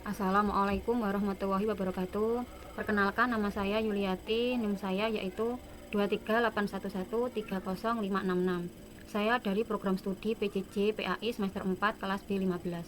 Assalamualaikum warahmatullahi wabarakatuh. Perkenalkan, nama saya Yuliati, NIM saya yaitu 23811305666. Saya dari program studi PJJ PAI semester 4 kelas B15.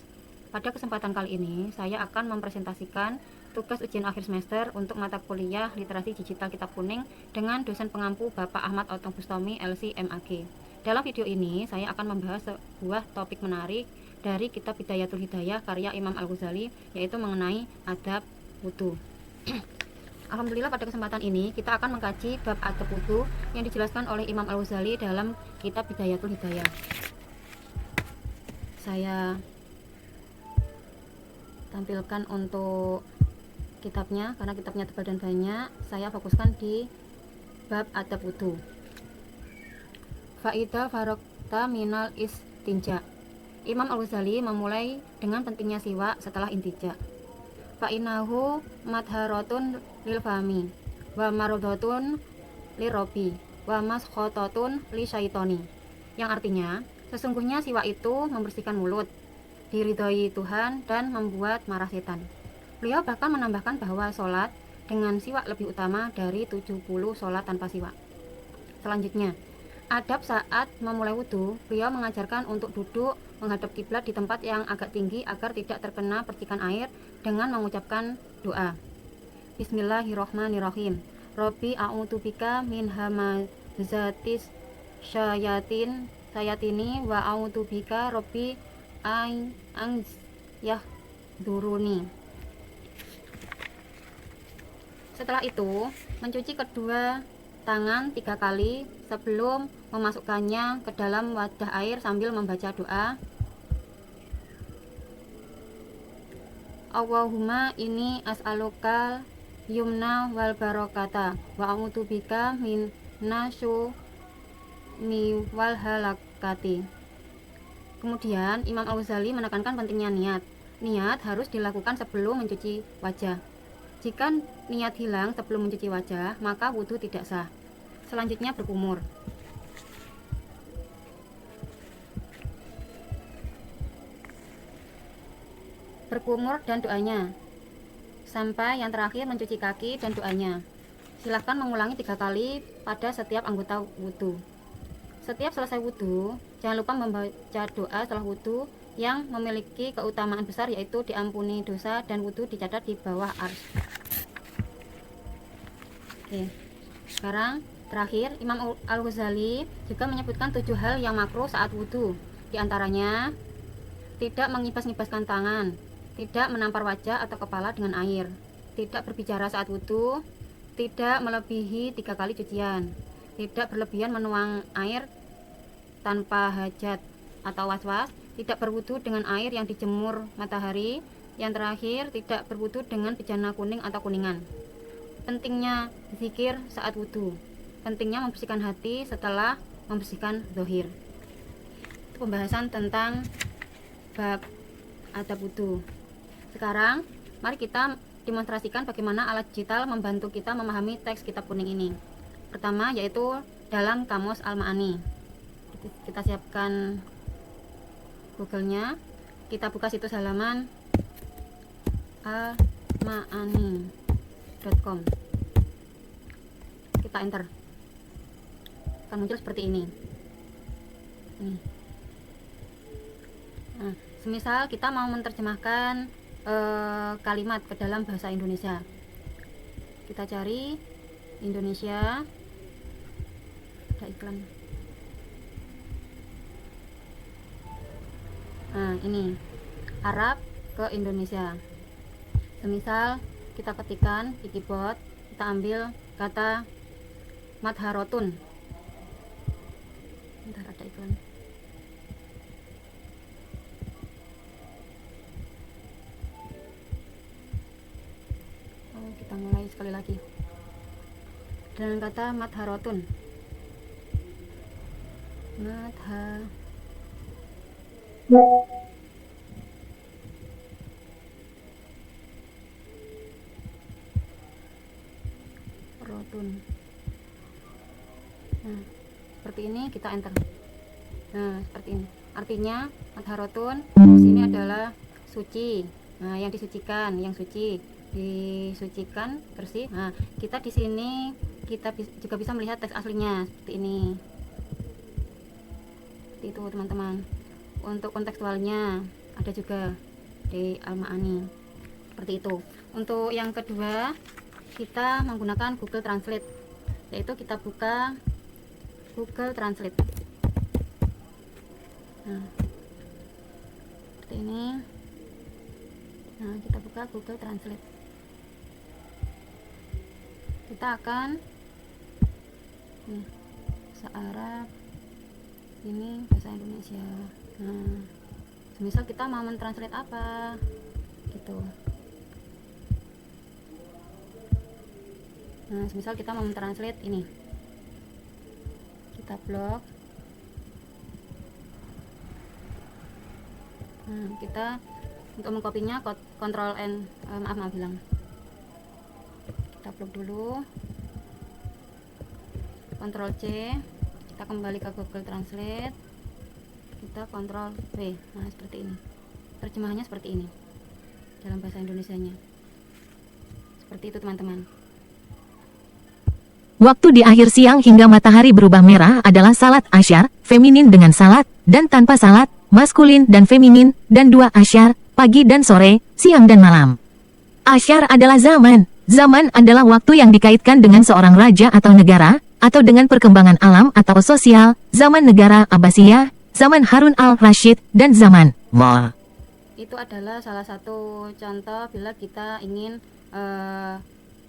Pada kesempatan kali ini saya akan mempresentasikan tugas ujian akhir semester untuk mata kuliah Literasi Digital Kitab Kuning dengan dosen pengampu Bapak Ahmad Otong Bustomi LC MAG. Dalam video ini saya akan membahas sebuah topik menarik dari kitab Bidayatul Hidayah karya Imam Al-Ghazali, yaitu mengenai adab wudu. Alhamdulillah, pada kesempatan ini kita akan mengkaji bab adab wudu yang dijelaskan oleh Imam Al-Ghazali dalam kitab Bidayatul Hidayah. Saya tampilkan untuk kitabnya, karena kitabnya tebal dan banyak. Saya fokuskan di bab adab wudu. Faida farokta minal istinja. Imam Al-Ghazali memulai dengan pentingnya siwak setelah intija. Fa'inahu madharatun lil fami wa marodatun lirobi wa maskhotatun li syaitoni, yang artinya sesungguhnya siwak itu membersihkan mulut, diridhoi Tuhan, dan membuat marah setan. Beliau bahkan menambahkan bahwa sholat dengan siwak lebih utama dari 70 sholat tanpa siwak. Selanjutnya, adab saat memulai wudhu. Beliau mengajarkan untuk duduk menghadap kiblat di tempat yang agak tinggi agar tidak terkena percikan air dengan mengucapkan doa. Bismillahirrohmanirrohim. Robbi a'udzubika min hamazatis sayatini wa a'udzubika Robbi ang yahduruni. Setelah itu, mencuci kedua tangan 3 kali sebelum memasukkannya ke dalam wadah air sambil membaca doa. Allahumma inni as'aluka yumna wal barokata wa a'udzubika min nasyumi wal halakati. Kemudian Imam Al-Ghazali menekankan pentingnya niat. Niat harus dilakukan sebelum mencuci wajah. Jika niat hilang sebelum mencuci wajah, maka wudhu tidak sah. Selanjutnya berkumur. Berkumur dan doanya. Sampai yang terakhir mencuci kaki dan doanya. Silahkan mengulangi 3 kali pada setiap anggota wudhu. Setiap selesai wudhu, jangan lupa membaca doa setelah wudhu yang memiliki keutamaan besar, yaitu diampuni dosa dan wudhu dicatat di bawah arsy. Oke, sekarang terakhir, Imam Al-Ghazali juga menyebutkan 7 hal yang makruh saat wudhu. Di antaranya, tidak mengibas-ngibaskan tangan, tidak menampar wajah atau kepala dengan air, tidak berbicara saat wudhu, tidak melebihi 3 kali cucian, tidak berlebihan menuang air tanpa hajat atau was-was, tidak berwudhu dengan air yang dijemur matahari, yang terakhir tidak berwudhu dengan bejana kuning atau kuningan. Pentingnya zikir saat wudhu. Pentingnya membersihkan hati setelah membersihkan zahir. Itu pembahasan tentang bab adab wudhu. Sekarang mari kita demonstrasikan bagaimana alat digital membantu kita memahami teks kitab kuning ini. Pertama, yaitu dalam Kamus Al-Ma'ani. Kita siapkan Google-nya. Kita buka situs halaman almaani.com. Kita enter, akan muncul seperti ini. Nah, semisal kita mau menerjemahkan kalimat ke dalam bahasa Indonesia, kita cari Indonesia, ada iklan. Nah, ini Arab ke Indonesia. Semisal kita ketikkan di keyboard, kita ambil kata madharotun. Bentar, ada iklan. Kita mulai sekali lagi dengan kata madharotun. Madharotun. Nah, seperti ini, kita enter. Nah, seperti ini. Artinya madharotun di sini adalah suci. Nah, yang disucikan, yang suci, disucikan, bersih. Nah, kita di sini kita juga bisa melihat teks aslinya seperti ini. Seperti itu teman-teman. Untuk kontekstualnya ada juga di Al-Ma'ani. Seperti itu. Untuk yang kedua, kita menggunakan Google Translate, yaitu kita buka Google Translate. Nah, seperti ini. Nah, kita buka Google Translate. Kita akan bahasa Arab, ini bahasa Indonesia. Nah, misal kita mau mentranslate apa gitu. Nah, misal kita mau mentranslate ini, kita blok. Nah, kita untuk mengkopinya Ctrl N, maaf bilang, kita blok dulu, Ctrl C, kita kembali ke Google Translate, kita Ctrl V. Nah, seperti ini terjemahannya, seperti ini dalam bahasa Indonesianya. Seperti itu teman-teman. Waktu di akhir siang hingga matahari berubah merah adalah salat asyar, feminin dengan salat, dan tanpa salat, maskulin dan feminin, dan 2 asyar, pagi dan sore, siang dan malam. Asyar adalah zaman. Zaman adalah waktu yang dikaitkan dengan seorang raja atau negara, atau dengan perkembangan alam atau sosial, zaman negara Abbasiyah, zaman Harun al-Rashid, dan zaman Ma. Itu adalah salah satu contoh bila kita ingin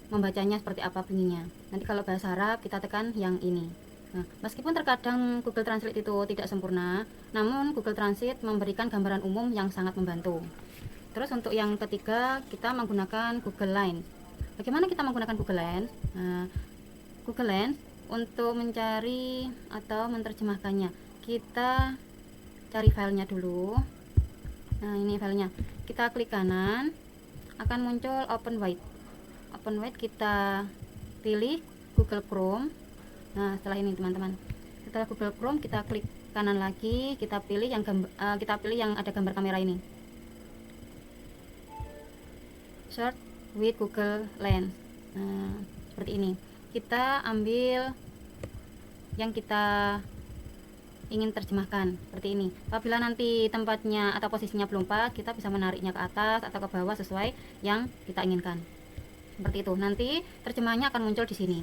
membacanya seperti apa bunyinya. Nanti kalau bahasa Arab kita tekan yang ini. Nah, meskipun terkadang Google Translate itu tidak sempurna, namun Google Translate memberikan gambaran umum yang sangat membantu. Terus untuk yang ketiga, kita menggunakan Google Lens. Bagaimana kita menggunakan Google Lens? Nah, Google Lens untuk mencari atau menerjemahkannya, kita cari filenya dulu. Nah, ini filenya. Kita klik kanan, akan muncul Open Wide. Open Wide kita pilih Google Chrome. Nah, setelah ini teman-teman, setelah Google Chrome kita klik kanan lagi, kita pilih yang ada gambar kamera ini, Search with Google Lens. Nah, seperti ini. Kita ambil yang kita ingin terjemahkan, seperti ini. Apabila nanti tempatnya atau posisinya belum pas, kita bisa menariknya ke atas atau ke bawah sesuai yang kita inginkan. Seperti itu. Nanti terjemahannya akan muncul di sini.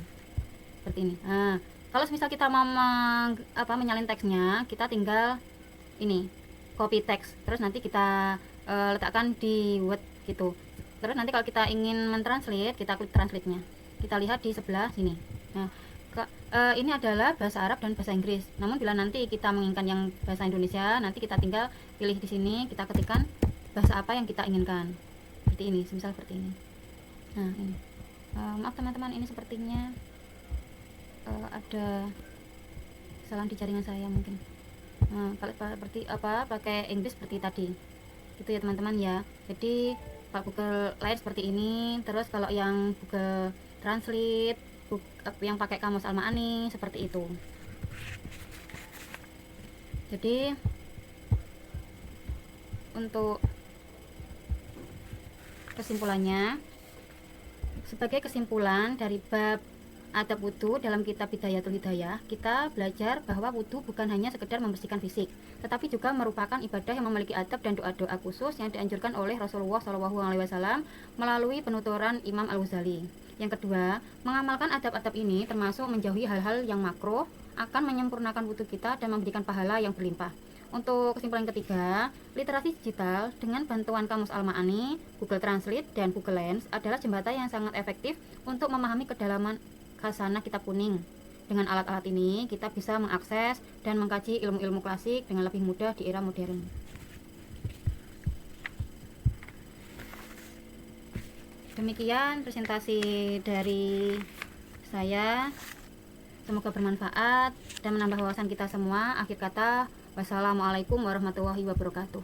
Seperti ini. Nah, kalau misal kita mau menyalin teksnya, kita tinggal ini, copy text. Terus nanti kita letakkan di Word gitu. Terus nanti kalau kita ingin mentranslate, kita klik translate-nya. Kita lihat di sebelah sini. Nah, ini adalah bahasa Arab dan bahasa Inggris. Namun bila nanti kita menginginkan yang bahasa Indonesia, nanti kita tinggal pilih di sini, kita ketikkan bahasa apa yang kita inginkan. Seperti ini, misal seperti ini. Nah, ini. Maaf teman-teman, ini sepertinya ada kesalahan di jaringan saya mungkin. Nah, kalau seperti pakai Inggris seperti tadi. Gitu ya teman-teman ya. Jadi Pak Google Lens seperti ini. Terus kalau yang Google Translate yang pakai kamus Al-Ma'ani seperti itu. Jadi untuk kesimpulannya, sebagai kesimpulan dari bab adab wudu dalam kitab Hidayatul Hidayah, kita belajar bahwa wudu bukan hanya sekedar membersihkan fisik, tetapi juga merupakan ibadah yang memiliki adab dan doa-doa khusus yang dianjurkan oleh Rasulullah SAW melalui penuturan Imam Al-Ghazali. Yang kedua, mengamalkan adab-adab ini termasuk menjauhi hal-hal yang makruh akan menyempurnakan wudu kita dan memberikan pahala yang berlimpah. Untuk kesimpulan ketiga, literasi digital dengan bantuan kamus Al-Ma'ani, Google Translate, dan Google Lens adalah jembatan yang sangat efektif untuk memahami kedalaman khasanah kitab kuning. Dengan alat-alat ini, kita bisa mengakses dan mengkaji ilmu-ilmu klasik dengan lebih mudah di era modern. Demikian presentasi dari saya. Semoga bermanfaat dan menambah wawasan kita semua. Akhir kata, wassalamualaikum warahmatullahi wabarakatuh.